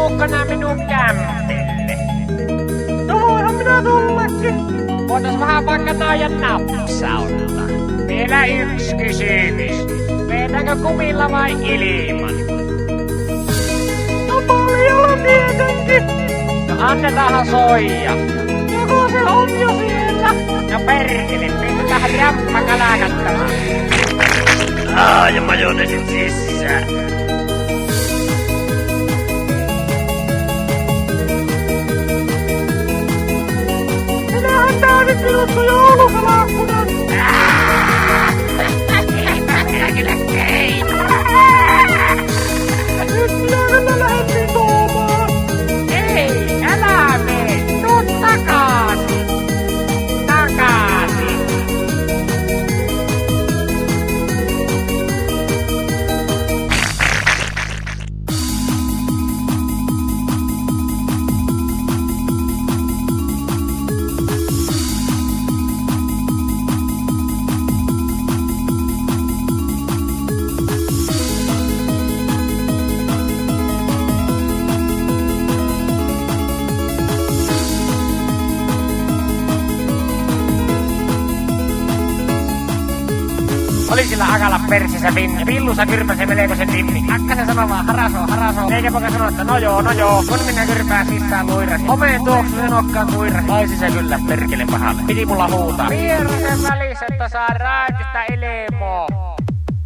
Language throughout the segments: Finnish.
tuukkana minun kämpille? No voihan minä tullakin. Voitais vähän vaikka naajan napsauttaa. Vielä yksi kysymys. Vedänkö kumilla vai ilman? No paljolla tietenkin. No annetaanhan soija. Joko se on jo siellä? No perkele, pistetään räppäkalaa kattamaan. Ja majoneesit sisään. Minähän täysin minusta joulukalakkunan. Nyt minä kyllä lähdin tuomaan. Ei, älä mene. Tuu takaisin. Takaisin. Oli sillä akalla persissä vinni. Pillussa kyrpäsi melkoisen dimmi. Akkasen sanoi vaan haraso. Eikä poka sanoi, että no joo. Kun minä kyrpää sisään luirasi. Homeen tuoksu sen nokkaan tuirasi. Taisi se kyllä perkele pahalle. Piti mulla huutaa. Vierusen välissä, että saa räätystä ilmoa.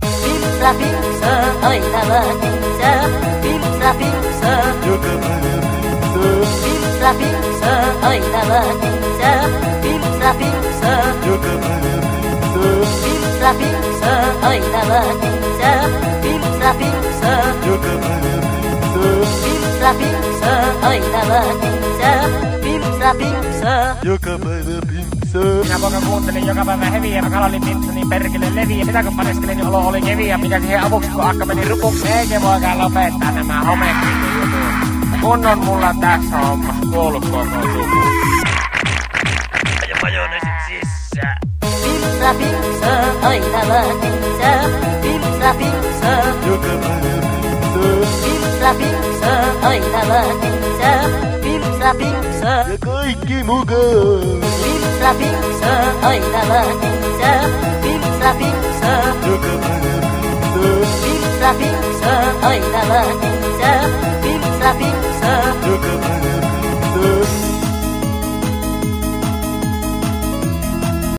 Pimsa, pimsa, aina pimsa. Pimsa, pimsa, pimsa, pimsa, aina pimsa. Pimsa, pimsa, pimsa, pimsa, aina pimsa. Pimsa, pimsa, pimsa, pimsa, aina pimsa. Pimsa, pimsa, joka päivä pimsa. Minä poika kuuntelin joka päivä heviä. Mä kalalin pimsa niin perkele leviä. Mitä kun paneskelin, niin olo oli keviä. Mikä siihen avuksi, kun akka meni rupuksi. Eikä voikaan lopettaa nämä homekiin jutut. Kun on mulla tässä hommassa kuollut koko suku. Ja majoneesit sisään. pimsa, pimsa, aina pimsa. Pimsa, pimsa, Joka päivä pimsa. pimsa, pimsa, aina pimsa. Pimsa, pimsa, Ja kaikki mukaan. pimsa, pimsa, aina pimsa. Pimsa, pimsa, Joka päivä pimsa. pimsa, pimsa, aina pimsa.